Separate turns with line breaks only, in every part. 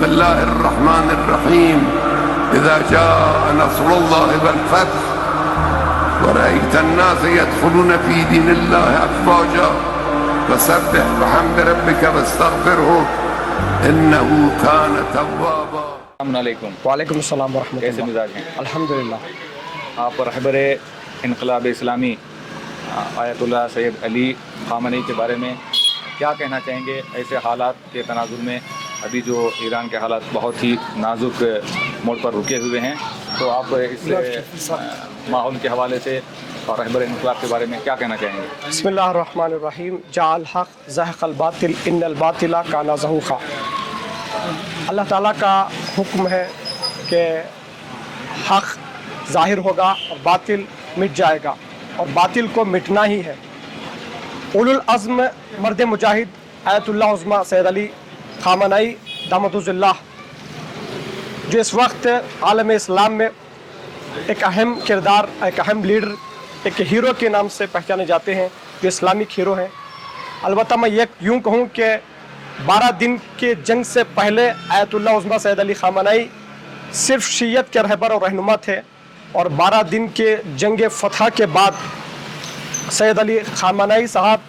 بسم الله الرحمن الرحيم إذا جاء نصر الله والفتح ورأيت الناس يدخلون في دين الله أفواجا فسبح بحمد ربك واستغفره إنه كان توابا.
السلام علیکم.
وعلیکم السلام ورحمۃ
کیسے
اللہ.
مزاج ہیں؟
الحمدللہ.
آپ رہبر انقلاب اسلامی آیت اللہ سید علی خامنئی کے بارے میں کیا کہنا چاہیں گے؟ ایسے حالات کے تناظر میں ابھی جو ایران کے حالات بہت ہی نازک موڑ پر رکے ہوئے ہیں، تو آپ اس ماحول کے حوالے سے اور رہبر انقلاب کے بارے میں کیا کہنا چاہیں گے؟
بسم اللہ الرحمن الرحیم. جاء الحق زهق الباطل ان الباطل کان زہوقا. اللہ تعالیٰ کا حکم ہے کہ حق ظاہر ہوگا اور باطل مٹ جائے گا، اور باطل کو مٹنا ہی ہے. اولو العزم مرد مجاہد آیت اللہ عظمیٰ سید علی خامنئی دامت اللہ، جو اس وقت عالم اسلام میں ایک اہم کردار، ایک اہم لیڈر، ایک ہیرو کے نام سے پہچانے جاتے ہیں، جو اسلامک ہیرو ہیں. البتہ میں یہ یوں کہوں کہ 12 دن کے جنگ سے پہلے آیت اللہ عظمیٰ سید علی خامنئی صرف شیعت کے رہبر اور رہنما تھے، اور 12 دن کے جنگ فتح کے بعد سید علی خامنئی صاحب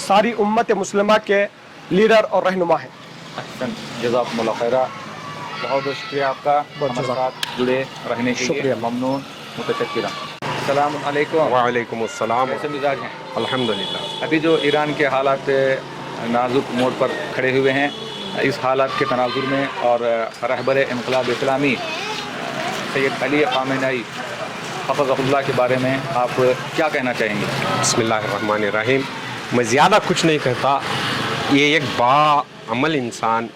ساری امت مسلمہ کے لیڈر اور رہنما ہیں.
احسن، جزاکم اللہ خیرہ. بہت بہت شکریہ آپ کا ہمارے ساتھ جڑے رہنے کے لیے. ممنون، متشکرہ. السلام علیکم.
وعلیکم السلام.
کیسے مزاج ہیں؟
الحمدللہ.
ابھی جو ایران کے حالات نازک موڑ پر کھڑے ہوئے ہیں، اس حالات کے تناظر میں اور رہبر انقلاب اسلامی سید علی خامنئی حفظہ اللہ کے بارے میں آپ کیا کہنا چاہیں گے؟
بسم اللہ الرحمن الرحیم. میں زیادہ کچھ نہیں کہتا. یہ ایک باعمل انسان،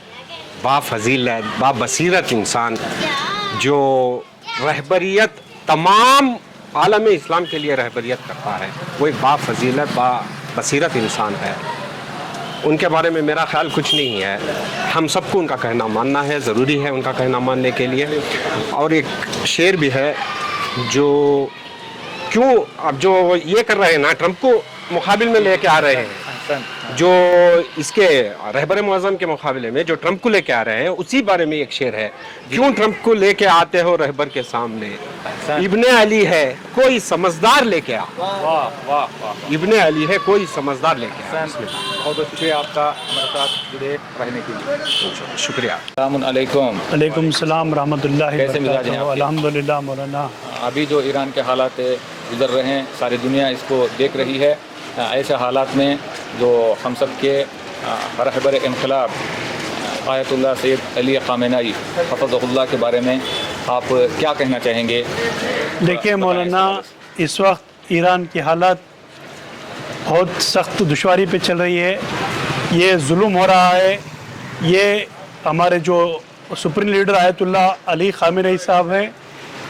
با فضیلت، با بصیرت انسان، جو رہبریت تمام عالم اسلام کے لیے رہبریت کرتا ہے، وہ ایک با فضیلت، با بصیرت انسان ہے. ان کے بارے میں میرا خیال کچھ نہیں ہے. ہم سب کو ان کا کہنا ماننا ہے، ضروری ہے ان کا کہنا ماننے کے لیے. اور ایک شعر بھی ہے جو کیوں اب جو یہ کر رہے ہیں نا، ٹرمپ کو مقابل میں لے کے آ رہے ہیں، جو اس کے رہبر معظم کے مقابلے میں جو ٹرمپ کو لے کے آ رہے ہیں، اسی بارے میں ایک شعر ہے. کیوں ٹرمپ کو لے کے آتے ہو رہبر کے سامنے، ابن علی ہے کوئی سمجھدار لے کے آ.
واہ واہ واہ.
ابن علی ہے کوئی سمجھدار لے کے آ.
بہت بہت شکریہ آپ کا ہمارے ساتھ جڑے رہنے کے لیے.
شکریہ.
السلام علیکم.
وعلیکم السلام ورحمۃ اللہ
کیسے مزاج ہیں آپ کے؟
الحمدللہ مولانا.
ابھی جو ایران کے حالات گزر رہے ہیں، ساری دنیا اس کو دیکھ رہی ہے. ایسے حالات میں جو ہم سب کے رہبر انقلاب آیت اللہ سید علی خامنئی حفظہ اللہ کے بارے میں آپ کیا کہنا چاہیں گے؟
دیکھیے مولانا، اس وقت ایران کی حالات بہت سخت دشواری پہ چل رہی ہے. یہ ظلم ہو رہا ہے. یہ ہمارے جو سپریم لیڈر آیت اللہ علی خامنئی صاحب ہیں،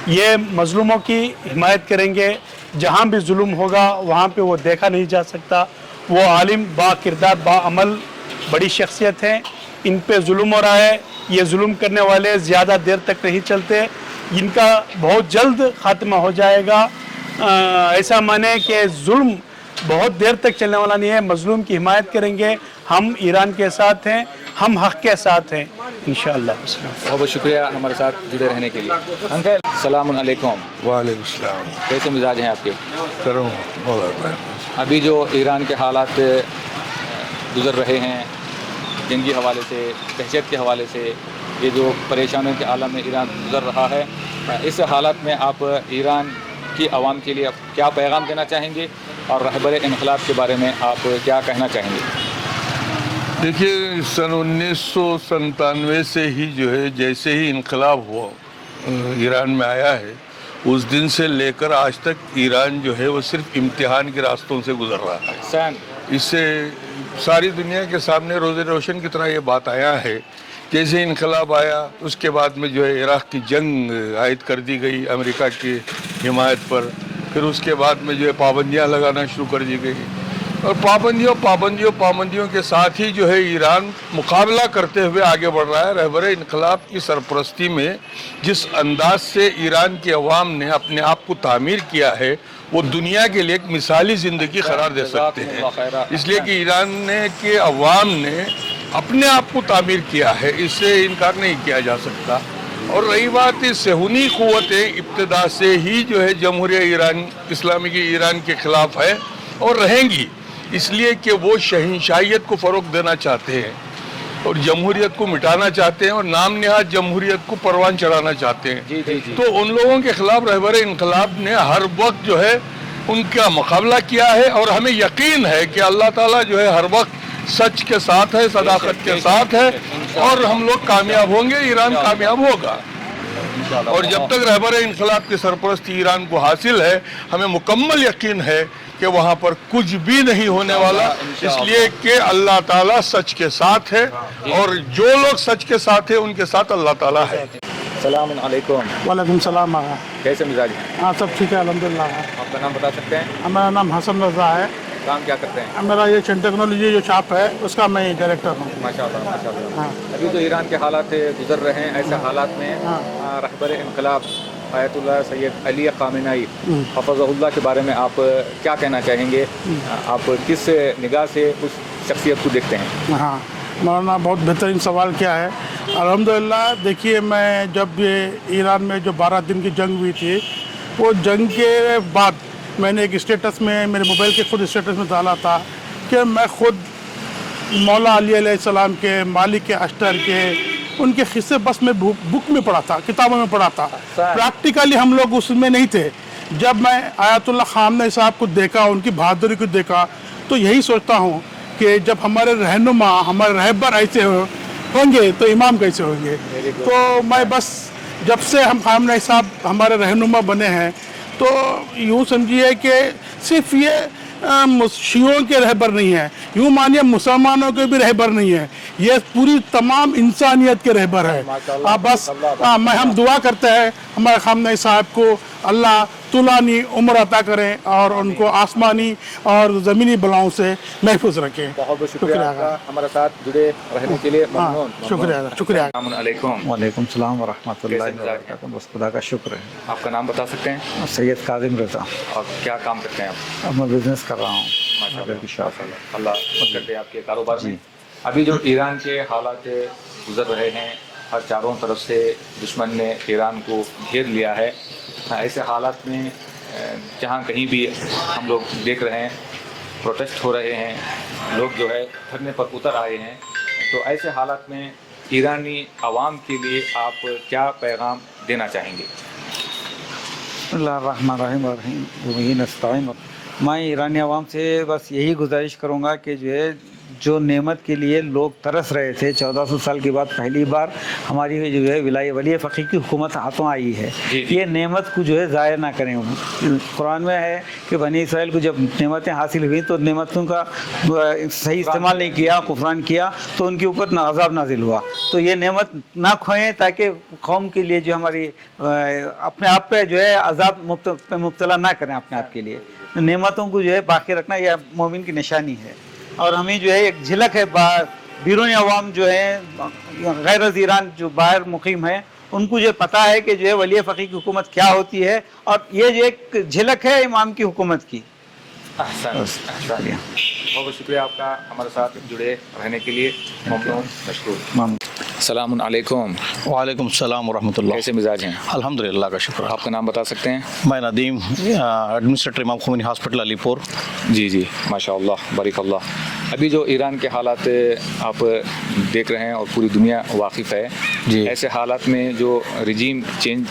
یہ مظلوموں کی حمایت کریں گے. جہاں بھی ظلم ہوگا وہاں پہ وہ دیکھا نہیں جا سکتا. وہ عالم، با کردار، با عمل، بڑی شخصیت ہیں. ان پہ ظلم ہو رہا ہے. یہ ظلم کرنے والے زیادہ دیر تک نہیں چلتے. ان کا بہت جلد خاتمہ ہو جائے گا. ایسا مانے کہ ظلم بہت دیر تک چلنے والا نہیں ہے. مظلوم کی حمایت کریں گے. ہم ایران کے ساتھ ہیں، ہم حق کے ساتھ ہیں انشاءاللہ.
بہت بہت شکریہ ہمارے ساتھ جڑے رہنے کے لیے. انکل السلام علیکم.
وعلیکم السلام.
کیسے مزاج ہیں آپ کے؟
کروں
ابھی جو ایران کے حالات گزر رہے ہیں، جنگی حوالے سے، دہشت کے حوالے سے، یہ جو پریشانیوں کے عالم میں ایران گزر رہا ہے، اس حالات میں آپ ایران کی عوام کے لیے کیا پیغام دینا چاہیں گے، اور رہبر انقلاب کے بارے میں آپ کیا کہنا چاہیں گے؟
دیکھیے، سن 1997 سے ہی جو ہے جیسے ہی انقلاب ہوا ایران میں آیا ہے، اس دن سے لے کر آج تک ایران جو ہے وہ صرف امتحان کے راستوں سے گزر رہا ہے. اس سے ساری دنیا کے سامنے روز روشن کی طرح یہ بات آیا ہے. جیسے انقلاب آیا، اس کے بعد میں جو ہے عراق کی جنگ عائد کر دی گئی امریکہ کی حمایت پر. پھر اس کے بعد میں جو ہے پابندیاں لگانا شروع کر دی گئی، اور پابندیوں کے ساتھ ہی جو ہے ایران مقابلہ کرتے ہوئے آگے بڑھ رہا ہے. رہبر انقلاب کی سرپرستی میں جس انداز سے ایران کی عوام نے اپنے آپ کو تعمیر کیا ہے، وہ دنیا کے لیے ایک مثالی زندگی قرار دے سکتے ہیں. اس لیے کہ ایران کے عوام نے अपने आप को तामीर किया है, इससे इनकार नहीं किया जा सकता। और रही बात इस सेहूनी क़ुव्वतें इब्तिदा से ही जो है जमहूरिया ईरान इस्लामी की ईरान के ख़िलाफ़ है और रहेंगी, इसलिए कि वो शहंशाहियत को फ़रोग़ देना चाहते हैं और जमहूरियत को मिटाना चाहते हैं और नाम निहाद जमहूरियत को परवान चढ़ाना चाहते हैं। तो उन लोगों के ख़िलाफ़ रहबर इनकलाब ने हर वक्त जो है उनका मुकाबला किया है और हमें यकीन है कि अल्लाह ताला जो है हर वक्त सच के साथ है, सदाकत के साथ है और हम लोग कामयाब होंगे, ईरान कामयाब होगा। और जब तक रहबर इनकलाब की सरपरस्ती ईरान को हासिल है, हमें मुकम्मल यकीन है कि वहाँ पर कुछ भी नहीं होने वाला, इसलिए कि अल्लाह ताला सच के साथ है और जो लोग सच के साथ है उनके साथ अल्लाह ताला है।
सलाम अलैकुम।
वालेकुम सलाम आगा।
कैसे मिजाज हैं?
हाँ सब ठीक है अल्हम्दुलिल्लाह।
आपका नाम बता सकते हैं?
मेरा नाम हसन रज़ा है।
काम क्या करते हैं?
मेरा ये चंद टेक्नोलॉजी जो शॉप है उसका मैं डायरेक्टर हूँ।
माशाअल्लाह माशाअल्लाह।
हाँ।
अभी जो ईरान के हालात गुजर रहे हैं, ऐसे हालात में रहबर इनकलाब आयतुल्लाह सैयद अली ख़ामेनी हफ़ज़हुल्लाह के बारे में आप क्या कहना चाहेंगे? आप किस निगाह से उस शख्सियत को देखते हैं?
हाँ मौलाना बहुत बेहतरीन सवाल किया है। अल्हम्दुलिल्लाह देखिए, मैं जब ये ईरान में जो 12 दिन की जंग हुई थी, वो जंग के बाद मैंने एक स्टेटस में मेरे मोबाइल के खुद स्टेटस में डाला था कि मैं खुद मौला अली अलैहिस्सलाम के, मालिक के, अश्तर के, उनके किस्से बस मैं बुक में पढ़ा था, किताबों में पढ़ा था। प्रैक्टिकली हम लोग उसमें नहीं थे। जब मैं आयतुल्लाह ख़ामेनी साहब को देखा, उनकी बहादुरी को देखा, तो यही सोचता हूँ कि जब हमारे रहनुमा, हमारे रहबर ऐसे होंगे तो इमाम कैसे होंगे। तो मैं बस जब से हम ख़ामेनी साहब हमारे रहनुमा बने हैं, तो यूँ समझिए कि सिर्फ ये शियों के रहबर नहीं है, यूँ मानिए मुसलमानों के भी रहबर नहीं है, ये पूरी तमाम इंसानियत के रहबर है। बस हम दुआ करते हैं हमारे ख़ामेनी साहब को अल्लाह तुलानी उम्र अता करें और उनको आसमानी और ज़मीनी बलाओं से महफूज रखें।
बहुत बहुत शुक्रिया आपका हमारे साथ जुड़े रहने के लिए। ममनून।
शुक्रिया शुक्रिया।
अस्सलाम वालेकुम।
वालेकुम सलाम व रहमतुल्लाहि व बरकातहू। बस खुदा का शुक्र है।
आपका नाम बता सकते हैं?
सैयद काज़िम रज़ा।
और क्या काम करते हैं आप?
अब मैं बिज़नेस कर रहा हूँ।
माशाअल्लाह, अल्लाह मदद करे आपके कारोबार में। अभी जो ईरान के हालात गुजर रहे हैं, हर चारों तरफ से दुश्मन ने ईरान को घेर लिया है। ऐसे हालात में जहाँ कहीं भी हम लोग देख रहे हैं प्रोटेस्ट हो रहे हैं, लोग जो है धरने पर उतर आए हैं, तो ऐसे हालात में ईरानी आवाम के लिए आप क्या पैगाम देना चाहेंगे?
बिस्मिल्लाहिर्रहमानिर्रहीम। मैं ईरानी आवाम से बस यही गुजारिश करूँगा कि जो नेमत के लिए लोग तरस रहे थे, 1400 साल के बाद पहली बार हमारी जो है वली फ़कीह की हुकूमत हाथों आई है। ये नेमत को जो है ज़ाया ना करें। कुरान में है कि बनी इसराइल को जब नेमतें हासिल हुई तो नेमतों का सही इस्तेमाल नहीं किया, कुफरान किया, तो उनके ऊपर अज़ाब नाजिल हुआ। तो ये नेमत ना खोएं ताकि कौम के लिए जो हमारी अपने आप पे जो है अज़ाब मुब्तला ना करें। अपने आप के लिए नेमतों को जो है बाकी रखना यह मोमिन की निशानी है। और हमें जो है एक झलक है बीरूनी अवाम जो है गैर ईरान जो बाहर मुकीम है, उनको जो पता है कि जो है वली फ़कीह की हुकूमत क्या होती है, और ये जो एक झलक है इमाम की हुकूमत की।
बहुत शुक्रिया आपका हमारे साथ जुड़े रहने के लिए। ममनून, मशकूर। सलाम अलैकुम।
वालेकुम सलाम व रहमतुल्लाह।
कैसे मिजाज हैं?
अल्हम्दुलिल्लाह का शुक्र।
आपका नाम बता सकते हैं?
मैं नदीम, एडमिनिस्ट्रेटर इमाम ख़ोमेनी हॉस्पिटल अलीपुर।
जी माशाअल्लाह बारिकल्लाह। अभी जो ईरान के हालात आप देख रहे हैं और पूरी दुनिया वाकिफ़ है
जी,
ऐसे हालात में जो रिजीम चेंज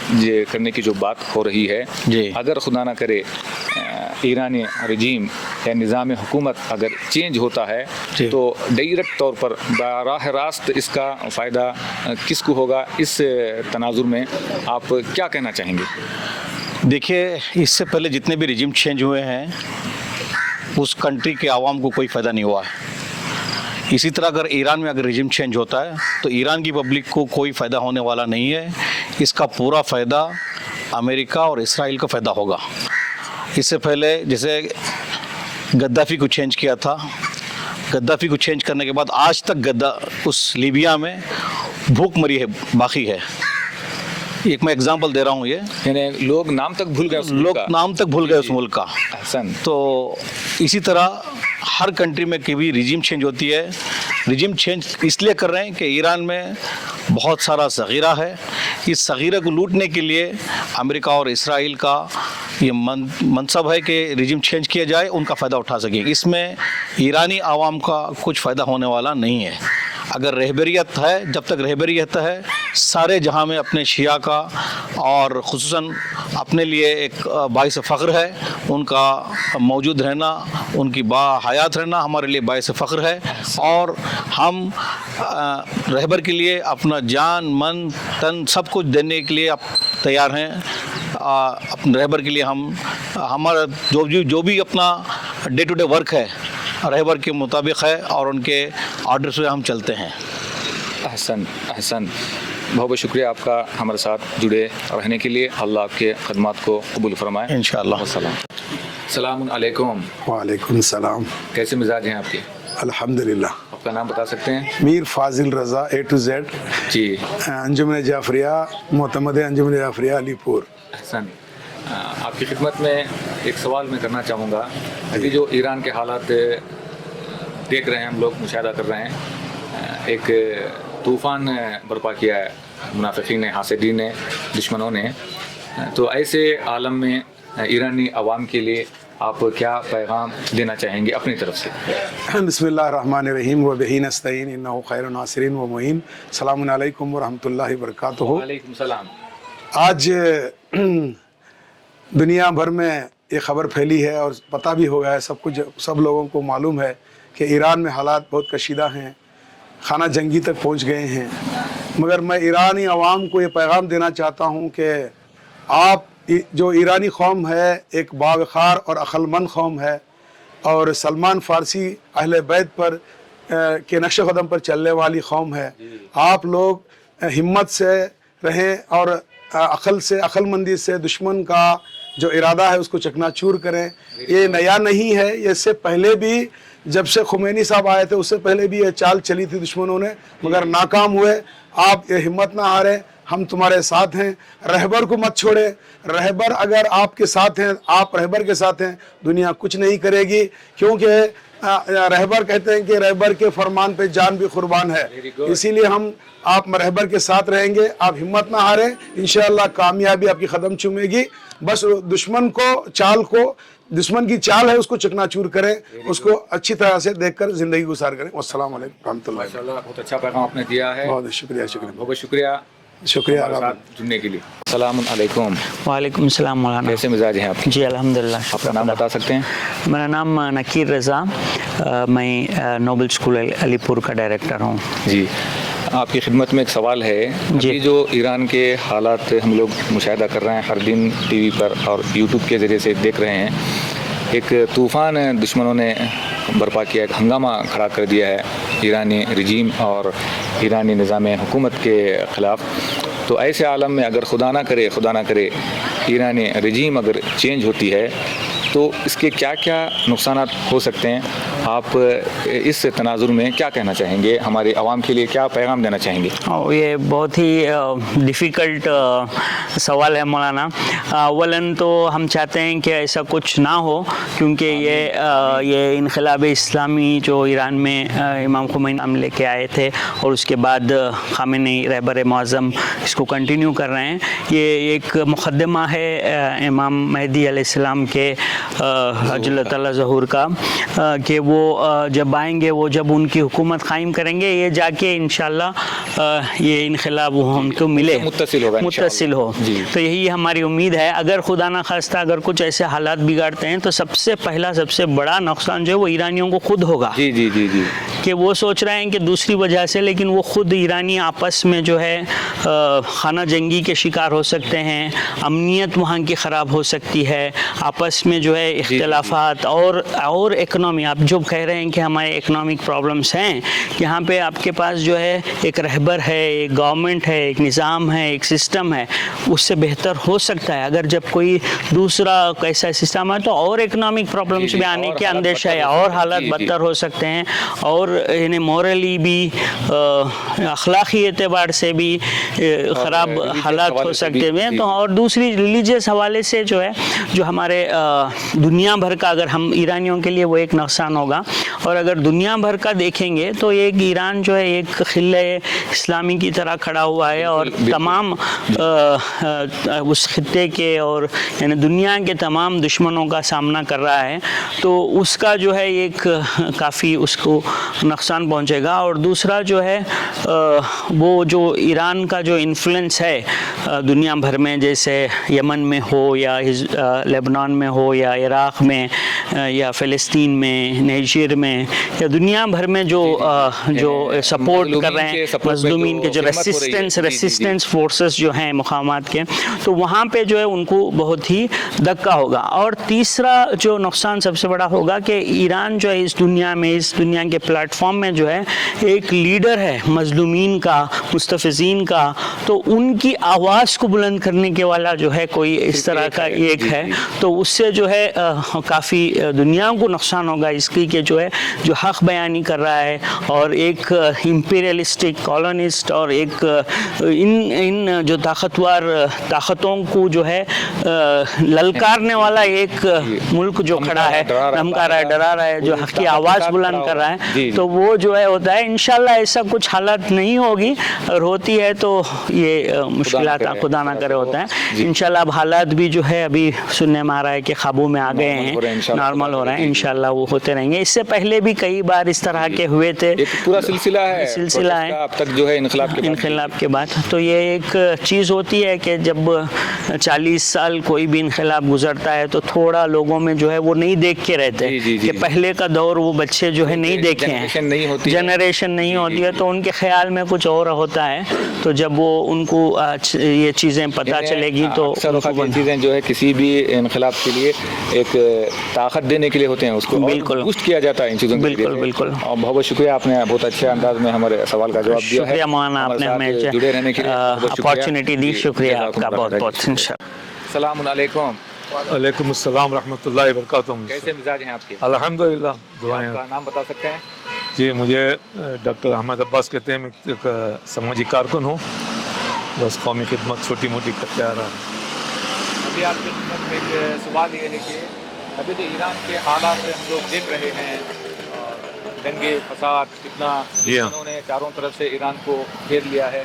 करने की जो बात हो रही है
जी,
अगर खुदा ना करे ईरानी रिजीम या निज़ाम हुकूमत अगर चेंज होता है तो डायरेक्ट तौर पर बराह रास्त इसका फ़ायदा किसको होगा? इस तनाजुर में आप क्या कहना चाहेंगे?
देखिए, इससे पहले जितने भी रिजीम चेंज हुए हैं उस कंट्री के आवाम को कोई फ़ायदा नहीं हुआ है। इसी तरह अगर ईरान में अगर रिजीम चेंज होता है तो ईरान की पब्लिक को कोई फ़ायदा होने वाला नहीं है। इसका पूरा फ़ायदा अमेरिका और इसराइल का फ़ायदा होगा। इससे पहले जैसे गद्दाफ़ी को चेंज किया था, गद्दाफ़ी को चेंज करने के बाद आज तक उस लीबिया में भूखमरी है बाकी है। एक मैं एग्जांपल दे रहा हूँ, ये
यानी लोग नाम तक भूल गए,
उस मुल्क का।
अहसन।
तो इसी तरह हर कंट्री में कभी रिजीम चेंज होती है रिजिम चेंज इसलिए कर रहे हैं कि ईरान में बहुत सारा ज़ख़ीरा है, इस ज़ख़ीरे को लूटने के लिए अमेरिका और इसराइल का ये मनसब है कि रिजिम चेंज किया जाए, उनका फ़ायदा उठा सकें। इसमें ईरानी आवाम का कुछ फ़ायदा होने वाला नहीं है। अगर रहबरियत है, जब तक रहबरियत है, सारे जहां में अपने शिया का और ख़ुसूसन अपने लिए एक बाइस फ़ख्र है, उनका मौजूद रहना, उनकी बाहयात रहना हमारे लिए बाइस फ़ख्र है। और हम रहबर के लिए अपना जान मन तन सब कुछ देने के लिए आप तैयार हैं। अपने रहबर के लिए हमारा जो भी अपना डे टू डे वर्क है रहबर के मुताबिक है और उनके ऑर्डर से हम चलते हैं।
अहसन अहसन, बहुत बहुत शुक्रिया आपका हमारे साथ जुड़े रहने के लिए। अल्लाह आपके खदमात को कबूल फरमाए
इंशाअल्लाह।
सलाम अलैकुम।
वालेकुम सलाम।
कैसे मिजाज हैं आपके?
अल्हम्दुलिल्लाह।
आपका नाम बता सकते हैं?
मीर फाजिल रज़ा A to Z,
जी।
अंजुमन जाफरिया, मोतमद अंजुमन जाफरिया अलीपुर।
अहसन, आपकी खिदमत में एक सवाल मैं करना चाहूँगा। अभी जो ईरान के हालात देख रहे हैं, हम लोग मुशाहिदा कर रहे हैं, एक तूफ़ान बर्पा किया है मुनाफिकीन ने, हासिदीन ने, दुश्मनों ने। तो ऐसे आलम में ईरानी अवाम के लिए आप क्या पैगाम देना चाहेंगे अपनी तरफ से?
बिस्मिल्लाहिर्रहमानिर्रहीम व बिही नस्तईन इन्नहु खैरुन नासिरीन व मुईन। सलामुन अलैकुम व रहमतुल्लाहि व बरकातुहू।
वालेकुम सलाम।
आज दुनिया भर में ये ख़बर फैली है और पता भी हो गया है, सब लोगों को मालूम है कि ईरान में हालात बहुत कशीदा हैं, खाना जंगी तक पहुंच गए हैं। मगर मैं ईरानी अवाम को ये पैगाम देना चाहता हूं कि आप जो ईरानी कौम है एक बावखार और अक्लमंद कौम है और सलमान फ़ारसी अहले बैत पर के नक्श कदम पर चलने वाली कौम है। आप लोग हिम्मत से रहें और अक्लमंदी से दुश्मन का जो इरादा है उसको चकनाचूर करें। ये नया नहीं है, ये इससे पहले भी जब से खुमैनी साहब आए थे उससे पहले भी ये चाल चली थी दुश्मनों ने, मगर नाकाम हुए। आप ये हिम्मत ना हारें, हम तुम्हारे साथ हैं। रहबर को मत छोड़े, रहबर अगर आपके साथ हैं, आप रहबर के साथ हैं, दुनिया कुछ नहीं करेगी। क्योंकि रहबर कहते हैं कि रहबर के फरमान पे जान भी कुर्बान है। इसीलिए हम आप रहबर के साथ रहेंगे। आप हिम्मत ना हारें, इंशाअल्लाह कामयाबी आपकी कदम चूमेगी। बस दुश्मन की चाल है उसको चकनाचूर करें, उसको अच्छी तरह से देखकर ज़िंदगी गुजार करें। अस्सलाम वालेकुम रहमतुल्लाह।
माशाअल्लाह, बहुत अच्छा पैगाम आपने दिया है।
बहुत शुक्रिया।
बहुत शुक्रिया
हमारे
साथ जुड़ने के लिए। सलाम अलैकुम।
वालेकुम सलाम मौलाना।
कैसे मिजाज हैं आपके?
जी अल्हम्दुलिल्लाह।
आपका नाम बता सकते हैं?
मेरा नाम नकीर रज़ा, मैं नोबल स्कूल अलीपुर का डायरेक्टर हूँ।
जी, आपकी खिदमत में एक सवाल है। अभी जो ईरान के हालात हम लोग मुशाहिदा कर रहे हैं, हर दिन टीवी पर और यूट्यूब के ज़रिए से देख रहे हैं, एक तूफ़ान दुश्मनों ने बर्पा किया, एक हंगामा खड़ा कर दिया है ईरानी रिजीम और ईरानी निज़ाम हुकूमत के ख़िलाफ़। तो ऐसे आलम में अगर खुदा ना करे ईरानी रिजीम अगर चेंज होती है तो इसके क्या क्या नुकसान हो सकते हैं? आप इस तनाजुर में क्या कहना चाहेंगे? हमारे आवाम के लिए क्या पैगाम देना चाहेंगे?
ये बहुत ही डिफ़िकल्ट सवाल है मौलाना। अवलन तो हम चाहते हैं कि ऐसा कुछ ना हो, क्योंकि ये इनक़िलाब इस्लामी जो ईरान में इमाम खुमैनी हम लेके आए थे और उसके बाद ख़ामेनी रहबर मुअज़्ज़म इसको कंटिन्यू कर रहे हैं। ये एक मुक़द्दमा है इमाम महदी अलैहिस्सलाम के अजल तआला ज़हूर का, कि वो जब आएंगे, वो जब उनकी हुकूमत कायम करेंगे, ये जाके इंशाअल्लाह ये इनक़िलाब उनको मिले, मुत्तसिल हो। तो यही हमारी उम्मीद है। अगर खुदा ना खास्ता अगर कुछ ऐसे हालात बिगाड़ते हैं तो सबसे बड़ा नुकसान जो है वो ईरानियों को खुद होगा।
जी जी जी जी,
कि वो सोच रहे हैं कि दूसरी वजह से, लेकिन वो खुद ईरानी आपस में जो है खाना जंगी के शिकार हो सकते हैं, अमनीयत वहाँ की ख़राब हो सकती है, आपस में जो है इख्तिलाफात और इकनॉमी, आप जो कह रहे हैं कि हमारे इकनॉमिक प्रॉब्लम्स हैं, यहाँ पे आपके पास जो है एक रहबर है, एक गवर्नमेंट है, एक निज़ाम है, एक सिस्टम है, उससे बेहतर हो सकता है। अगर जब कोई दूसरा कैसा सिस्टम है तो और इकनॉमिक प्रॉब्लम्स भी आने के अंदेशा है, और हालात बदतर हो सकते हैं, और इन्हें मॉरली भी अखलाकी एतबार से भी ख़राब हालात हो सकते हैं। तो और दूसरी रिलीजियस हवाले से जो है, जो हमारे दुनिया भर का, अगर हम ईरानियों के लिए वो एक नुकसान होगा
ہوگا. اور اگر دنیا بھر کا دیکھیں گے تو ایک ایران جو ہے ایک خلہ اسلامی کی طرح کھڑا ہوا ہے اور تمام اس خطے کے اور یعنی دنیا کے تمام دشمنوں کا سامنا کر رہا ہے. تو اس کا جو ہے ایک کافی اس کو نقصان پہنچے گا. اور دوسرا جو ہے وہ جو ایران کا جو انفلوئنس ہے دنیا بھر میں، جیسے یمن میں ہو یا لیبنان میں ہو یا عراق میں یا فلسطین میں، نائجیر میں یا دنیا بھر میں جو سپورٹ کر رہے ہیں مظلومین کے جو ریسسٹنس فورسز جو ہیں مقامات کے، تو وہاں پہ جو ہے ان کو بہت ہی دھکا ہوگا. اور تیسرا جو نقصان سب سے بڑا ہوگا کہ ایران جو ہے اس دنیا میں، اس دنیا کے پلیٹ فارم میں جو ہے ایک لیڈر ہے مظلومین کا، مستفزین کا، تو ان کی آواز کو بلند کرنے کے والا جو ہے کوئی اس طرح کا ایک ہے. تو اس سے جو ہے کافی دنیا کو نقصان ہوگا اس کی کہ جو ہے جو حق بیانی کر رہا ہے اور ایک امپیریلسٹک کالونسٹ اور ایک ان جو طاقتور طاقتوں کو جو ہے للکارنے والا ایک ملک جو کھڑا ہے، دھمکا رہا ہے، ڈرا رہا ہے، جو حق کی آواز بلند کر رہا ہے، تو وہ جو ہے ہوتا ہے. انشاءاللہ ایسا کچھ حالت نہیں ہوگی، اور ہوتی ہے تو یہ مشکلات خدا نہ کرے ہوتا ہے. انشاءاللہ اب حالات بھی جو ہے ابھی سننے میں آ رہا ہے کہ قابو میں آ گئے ہیں، نارمل ہو رہے ہیں. انشاءاللہ وہ ہوتے رہیں گے. اس سے پہلے بھی کئی بار اس طرح کے ہوئے تھے،
ایک پورا سلسلہ ہے اب تک جو ہے انقلاب
کے بعد. تو یہ ایک چیز ہوتی ہے کہ جب 40 سال کوئی بھی انقلاب گزرتا ہے تو تھوڑا لوگوں میں جو ہے وہ نہیں دیکھ کے رہتے کہ پہلے کا دور وہ بچے جو ہے نہیں دیکھے ہیں، جنریشن نہیں ہوتی ہے تو ان کے خیال میں کچھ اور ہوتا ہے. تو جب وہ ان کو یہ چیزیں پتہ چلے گی تو
چیزیں جو ہے کسی بھی انقلاب کے لیے ایک طاقت دینے کے لیے ہوتے ہیں، اس کو
بالکل
بوسٹ کیا جاتا ہے ان چیزوں کے لیے.
بالکل.
اور بہت بہت شکریہ، آپ نے بہت اچھے انداز میں ہمارے سوال کا جواب دیا ہے.
شکریہ مولانا، آپ نے ہمیں
جڑے رہنے کے لیے
اپارچونٹی دی. شکریہ آپ کا بہت بہت.
السلام علیکم.
وعلیکم السلام ورحمۃ اللہ وبرکاتہ.
کیسے مزاج ہیں آپ کے؟
الحمدللہ. دعائیں.
آپ کا نام بتا سکتے ہیں؟
جی، مجھے ڈاکٹر احمد عباس کہتے ہیں. میں ایک سماجی کارکن ہوں، بس قومی خدمت چھوٹی موٹی کرتے آ رہا ہوں.
ابھی آپ کے خدمت میں ایک سوال یہ ہے کہ ابھی تو ایران کے حالات ہم لوگ دیکھ رہے ہیں، دنگے فساد کتنا، انہوں نے چاروں طرف سے ایران کو گھیر لیا ہے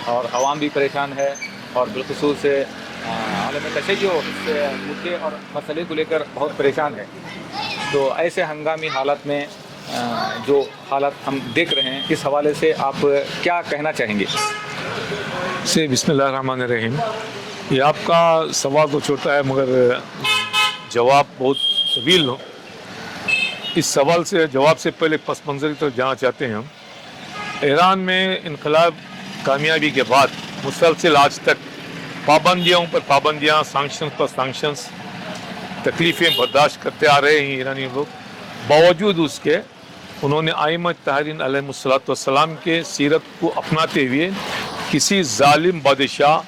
اور عوام بھی پریشان ہے، اور بالخصوص عالم تشیع اس مدعے اور مسئلے کو لے کر بہت پریشان ہے. تو ایسے ہنگامی حالات میں جو حالات ہم دیکھ رہے ہیں، اس حوالے سے آپ کیا کہنا چاہیں گے؟
بسم اللہ الرحمن الرحیم. یہ آپ کا سوال تو چھوٹا ہے مگر جواب بہت طویل ہو. اس سوال سے جواب سے پہلے پس منظر کی طرف جانا چاہتے ہیں ہم. ایران میں انقلاب کامیابی کے بعد مسلسل آج تک پابندیوں پر پابندیاں، سانکشنز پر سانکشنز، تکلیفیں برداشت کرتے آ رہے ہیں ایرانی لوگ. باوجود اس کے انہوں نے ائمہ طاہرین علیہ الصلوۃ والسلام کے سیرت کو اپناتے ہوئے کسی ظالم بادشاہ،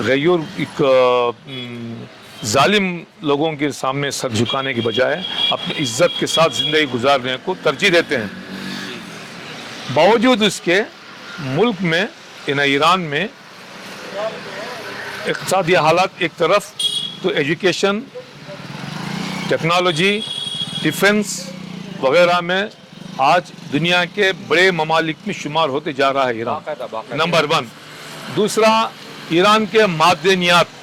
غیور ایک ظالم لوگوں کے سامنے سر جھکانے کے بجائے اپنی عزت کے ساتھ زندگی گزارنے کو ترجیح دیتے ہیں. باوجود اس کے ملک میں ایران میں اقتصادی حالات ایک طرف تو ایجوکیشن، ٹیکنالوجی، ڈیفنس وغیرہ میں آج دنیا کے بڑے ممالک میں شمار ہوتے جا رہا ہے ایران، نمبر 1. دوسرا، ایران کے معدنیات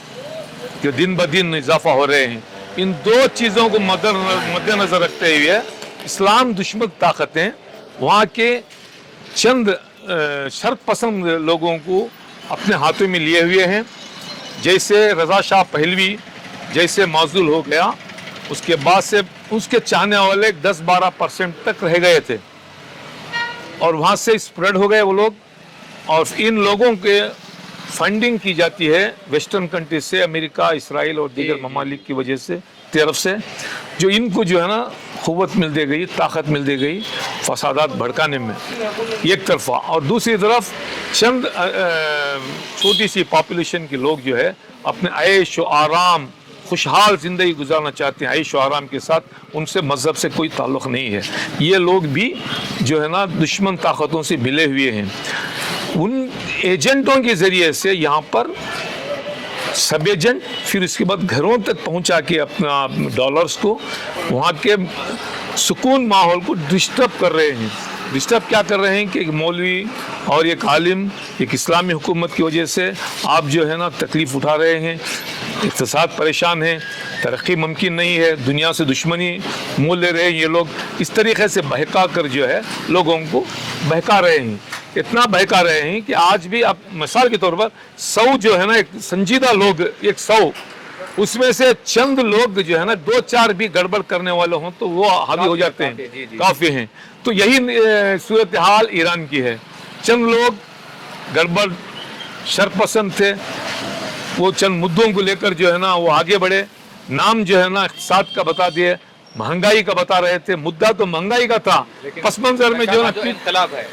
جو دن بدن اضافہ ہو رہے ہیں. ان دو چیزوں کو مد نظر رکھتے ہوئے اسلام دشمن طاقتیں وہاں کے چند شرط پسند لوگوں کو اپنے ہاتھوں میں لیے ہوئے ہیں. جیسے رضا شاہ پہلوی جیسے معزول ہو گیا، اس کے بعد سے اس کے چاہنے والے 10-12% تک رہ گئے تھے اور وہاں سے اسپریڈ ہو گئے وہ لوگ. اور ان لوگوں کے فنڈنگ کی جاتی ہے ویسٹرن کنٹری سے، امریکہ، اسرائیل اور دیگر ممالک کی وجہ سے طرف سے، جو ان کو جو ہے نا قوت مل دے گئی، طاقت مل دے گئی فسادات بھڑکانے میں ایک طرفہ. اور دوسری طرف چند چھوٹی سی پاپولیشن کے لوگ جو ہے اپنے عیش و آرام، خوشحال زندگی گزارنا چاہتے ہیں عیش و آرام کے ساتھ. ان سے مذہب سے کوئی تعلق نہیں ہے. یہ لوگ بھی جو ہے نا دشمن طاقتوں سے ملے ہوئے ہیں. ان ایجنٹوں کے ذریعے سے یہاں پر سب ایجنٹ، پھر اس کے بعد گھروں تک پہنچا کے اپنا ڈالرز کو وہاں کے सुकून माहौल को डिस्टर्ब कर रहे हैं। डिस्टर्ब क्या कर रहे हैं कि एक मौलवी और एक आलिम एक इस्लामी हुकूमत की वजह से आप जो है ना तकलीफ़ उठा रहे हैं, इक़्तिसाद परेशान है, तरक्की मुमकिन नहीं है, दुनिया से दुश्मनी मोल ले रहे हैं ये लोग। इस तरीक़े से बहका कर जो है लोगों को बहका रहे हैं, इतना बहका रहे हैं कि आज भी आप मिसाल के तौर पर 100 जो है ना एक संजीदा लोग, एक 100 उसमें से चंद लोग जो है ना 2-4 भी गड़बड़ करने वाले हों तो वो हावी हो जाते हैं, काफ़ी हैं। तो यही सूरत हाल ईरान की है। चंद लोग गड़बड़ शरपसंद थे, वो चंद मुद्दों को लेकर जो है ना वो आगे बढ़े, नाम जो है ना इक़्तिसाद का बता दिए, महंगाई का बता रहे थे। मुद्दा तो महंगाई का था, पस मंज़र में जो है
इनकलाब है,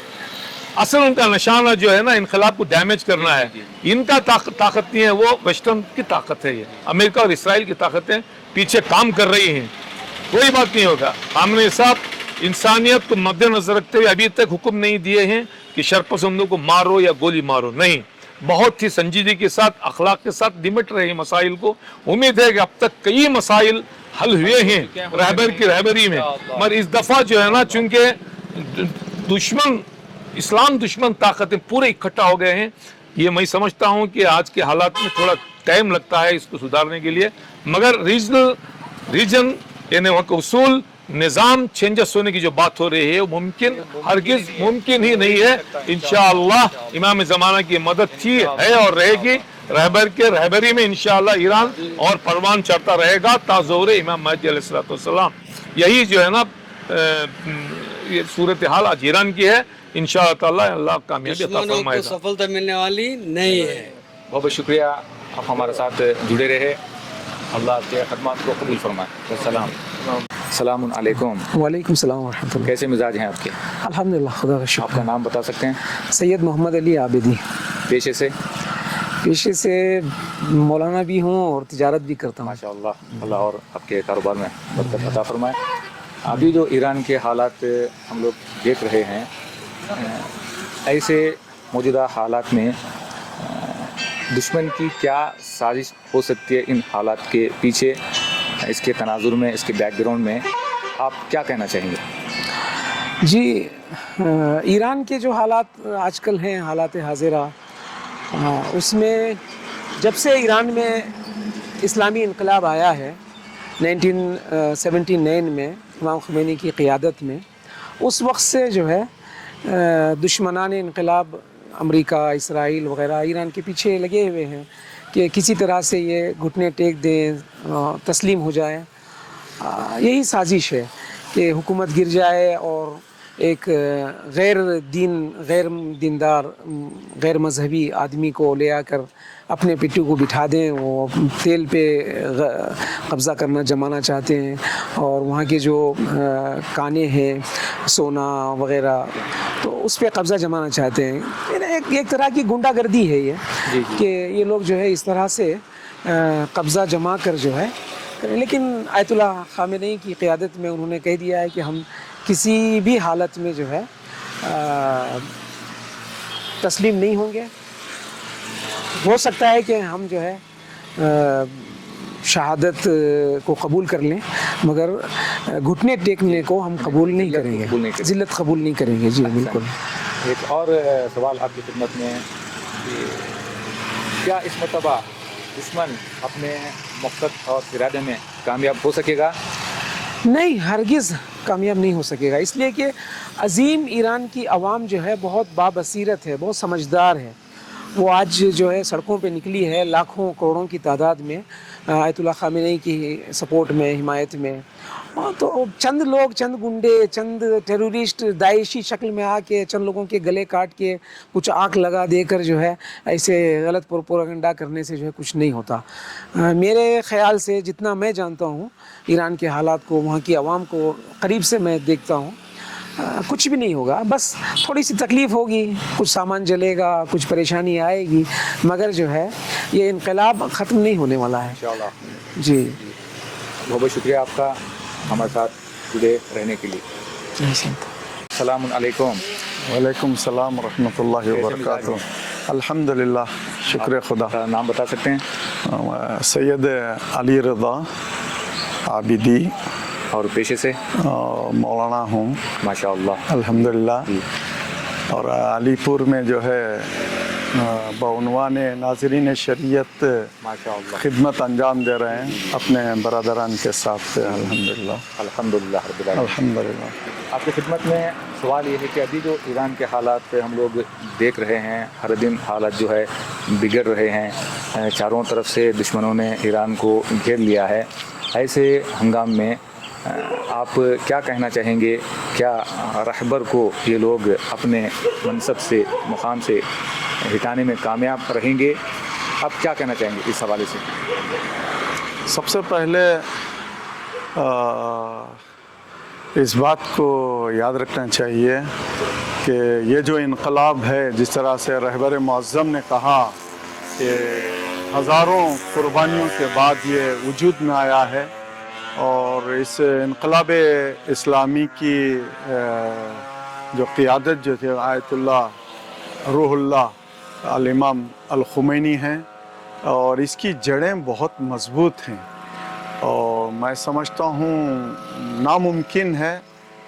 असल उनका निशाना जो है ना इनकलाब को डैमेज करना है। इनका ताकत नहीं है, वो वेस्टर्न की ताकत है, ये अमेरिका और इसराइल की ताकतें पीछे काम कर रही हैं। कोई बात नहीं होगा। खामनेई साहब इंसानियत को मद्देनजर रखते हुए अभी तक हुक्म नहीं दिए हैं कि शरपसंदों को मारो या गोली मारो, नहीं, बहुत ही संजीदगी के साथ अखलाक के साथ निमट रहे हैं मसाइल को। उम्मीद है कि अब तक कई मसाइल हल हुए हैं रहबर की रहबरी में, मगर इस दफ़ा जो है ना चूँकि दुश्मन इस्लाम दुश्मन ताकतें पूरे इकट्ठा हो गए हैं। ये मैं समझता हूँ कि आज के हालात में थोड़ा टाइम लगता है इसको सुधारने के लिए, मगर रीजन यानी वहाँ का उसूल निज़ाम चेंजेस होने की जो बात हो रही है वो मुमकिन हरगिज़ मुमकिन ही नहीं है। इंशाअल्लाह इमाम ज़माना की मदद थी, है और रहेगी। रहबर के रहबरी में इंशाअल्लाह ईरान और परवान चढ़ता रहेगा ताज़ोर इमाम महदी अलैहिस्सलाम। यही जो है ना ये सूरत हाल आज ईरान की है। इंशाअल्लाह ताला अल्लाह कामयाबी अता फरमाएगा,
सफलता मिलने वाली नहीं है।
बहुत बहुत शुक्रिया, आप हमारे साथ जुड़े रहे। अल्लाह के खदमात को कबूल फरमाए। सलाम सलामुन अलैकुम।
वालेकुम सलाम व रहमतुल्लाह।
कैसे मिजाज हैं आपके?
अल्हम्दुलिल्लाह, खुदा का शुक्र।
आपका नाम बता सकते हैं?
सैयद मोहम्मद अली आबिदी।
पेशे से
मौलाना भी हूँ और तिजारत भी करता हूँ।
माशाअल्लाह, अल्लाह और आपके कारोबार में बरकत अता फरमाए। अभी जो ईरान के हालात हम लोग देख रहे हैं, ऐसे मौजूदा हालात में दुश्मन की क्या साजिश हो सकती है इन हालात के पीछे, इसके तनाजुर में, इसके बैकग्राउंड में आप क्या कहना चाहेंगे?
जी, ईरान के जो हालात आजकल हैं, हालात हाजिरा, उसमें जब से ईरान में इस्लामी इनकलाब आया है 1979 में इमाम ख़ुमैनी की क़ियादत में, उस वक्त से जो है दुश्मनान इनकलाब अमेरिका, इसराइल वग़ैरह ईरान के पीछे लगे हुए हैं कि किसी तरह से ये घुटने टेक दें, तस्लीम हो जाए। यही साजिश है कि हुकूमत गिर जाए और एक गैर दीनदार, गैर मजहबी आदमी को ले आकर अपने पिट्ठू को बिठा दें। वो तेल पे कब्ज़ा करना जमाना चाहते हैं और वहाँ के जो काने हैं, सोना वग़ैरह, तो उस पर कब्ज़ा जमाना चाहते हैं। एक तरह की गुंडागर्दी है ये कि ये लोग जो है इस तरह से कब्ज़ा जमा कर जो है। लेकिन आयतुल्लाह ख़ामेनी की क़ियादत में उन्होंने कह दिया है कि हम किसी भी हालत में जो है तस्लीम नहीं होंगे। हो सकता है कि हम जो है शहादत को कबूल कर लें, मगर घुटने टेकने को हम कबूल नहीं करेंगे, ज़िल्लत कबूल नहीं करेंगे। जी बिल्कुल।
एक और सवाल आपकी खिदमत में, क्या इस मरतबा दुश्मन अपने मकसद और इरादे में कामयाब हो सकेगा?
नहीं, हरगिज़ कामयाब नहीं हो सकेगा, इसलिए कि अज़ीम ईरान की आवाम जो है बहुत बाबसीरत है, बहुत समझदार है। वो आज जो है सड़कों पे निकली है लाखों करोड़ों की तादाद में आयतुल्लाह ख़ामेनी की सपोर्ट में, हिमायत में। तो चंद लोग, चंद गुंडे, चंद टेररिस्ट दाइशी शक्ल में आके चंद लोगों के गले काट के कुछ आँख लगा देकर जो है ऐसे गलत प्रोपेगेंडा करने से जो है कुछ नहीं होता। मेरे ख़्याल से जितना मैं जानता हूँ ईरान के हालात को, वहाँ की आवाम को करीब से मैं देखता हूँ, कुछ भी नहीं होगा। बस थोड़ी सी तकलीफ़ होगी, कुछ सामान जलेगा, कुछ परेशानी आएगी, मगर जो है ये इनकलाब ख़त्म नहीं होने वाला है इंशाअल्लाह। जी,
बहुत बहुत शुक्रिया आपका हमारे साथ जुड़े रहने के लिए। अस्सलाम अलैकुम।
वालेकुम सलाम रहमतुल्लाहि व बरकातहू। अल्हम्दुलिल्लाह, शुक्र खुदा।
नाम बता सकते हैं?
सैयद अली रज़ा आबिदी
اور پیشے سے؟
मौलाना हूँ
माशाअल्लाह।
अल्हम्दुलिल्लाह। और अली पुर में जो है बउनवान नाज़रीन शरीयत
माशाअल्लाह
खिदमत अंजाम दे रहे हैं अपने बरदरान के साथ। अल्हम्दुलिल्लाह
अल्हम्दुलिल्लाह रब्बिल आलमीन।
अल्हम्दुलिल्लाह।
आपकी खिदमत में सवाल ये है कि अभी जो ईरान के हालात हम लोग देख रहे हैं, हर दिन हालात जो है बिगड़ रहे हैं, चारों तरफ से दुश्मनों ने ईरान को घेर लिया है। ऐसे हंगाम में आप क्या कहना चाहेंगे? क्या रहबर को ये लोग अपने मनसब से, मुकाम से हटाने में कामयाब रहेंगे? आप क्या कहना चाहेंगे इस हवाले से?
सबसे पहले इस बात को याद रखना चाहिए कि ये जो इनकलाब है, जिस तरह से रहबर मुअज़्ज़म ने कहा कि हज़ारों कुर्बानियों के बाद ये वजूद में आया है, और इस इनकलाब इस्लामी की जो क़ियादत जो थे आयतुल्लाह रूहुल्लाह अल इमाम अल खुमैनी हैं, और इसकी जड़ें बहुत मज़बूत हैं। और मैं समझता हूँ नामुमकिन है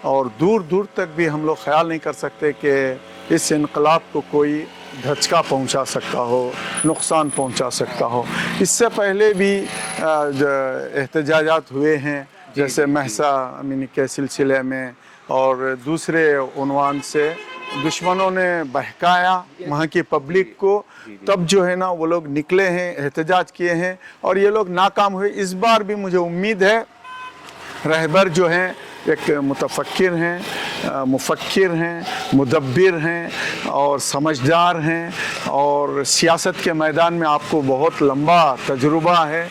और दूर दूर तक भी हम लोग ख्याल नहीं कर सकते कि इस इनकलाब को कोई धचका पहुंचा सकता हो, नुकसान पहुंचा सकता हो। इससे पहले भी एहतजाजात हुए हैं, जैसे महसा अमीनी के सिलसिले में, और दूसरे उन्वान से दुश्मनों ने बहकाया वहाँ की पब्लिक को, तब जो है ना वो लोग निकले हैं, एहतजाज किए हैं और ये लोग नाकाम हुए। इस बार भी मुझे उम्मीद है रहबर जो हैं एक मुतफक्किर हैं, मुफक्किर हैं, मुदब्बिर हैं और समझदार हैं, और सियासत के मैदान में आपको बहुत लंबा तजुर्बा है।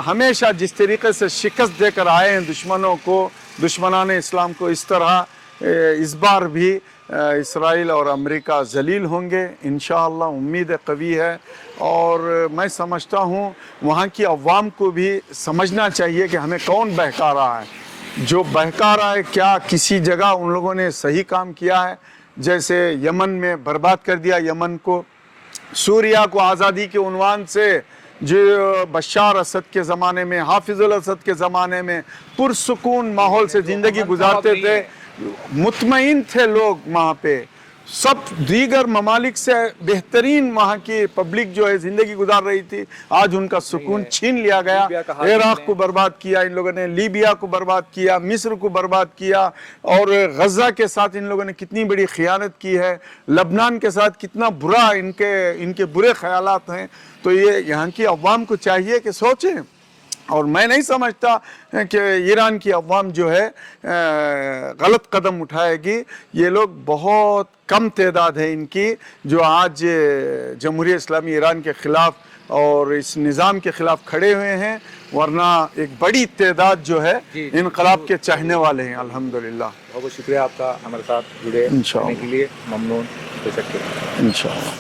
हमेशा जिस तरीके से शिकस्त देकर आए हैं दुश्मनों को, दुश्मनान इस्लाम को, इस तरह इस बार भी इसराइल और अमेरिका जलील होंगे इंशाअल्लाह। उम्मीद कवी है, और मैं समझता हूँ वहाँ की अवाम को भी समझना चाहिए कि हमें कौन बहका रहा है। जो बहका रहा है, क्या किसी जगह उन लोगों ने सही काम किया है? जैसे यमन में बर्बाद कर दिया यमन को, सूरिया को आज़ादी के उन्वान से जो बशार असद के ज़माने में, हाफिजुल असद के ज़माने में पुरसुकून माहौल से ज़िंदगी गुजारते थे, मुतमईन थे लोग वहाँ पे, सब दीगर ममालिक से बेहतरीन वहाँ की पब्लिक जो है ज़िंदगी गुजार रही थी, आज उनका सुकून छीन लिया गया। इराक़ को बर्बाद किया इन लोगों ने, लीबिया को बर्बाद किया, मिस्र को बर्बाद किया, और गज़ा के साथ इन लोगों ने कितनी बड़ी खियानत की है, लबनान के साथ कितना बुरा इनके बुरे ख्यालात हैं। तो ये यहाँ की अवाम को चाहिए कि सोचें, और मैं नहीं समझता कि ईरान की अवाम जो है गलत कदम उठाएगी। ये लोग बहुत कम तादाद है इनकी जो आज जमहूरियत इस्लामी ईरान के ख़िलाफ़ और इस निज़ाम के ख़िलाफ़ खड़े हुए हैं, वरना एक बड़ी तादाद जो है इनकलाब के चाहने वाले हैं। अल्हम्दुलिल्लाह।
बहुत बहुत शुक्रिया आपका हमारे साथ जुड़े रहने के लिए। ममनून, बेशक।
इंशाअल्लाह।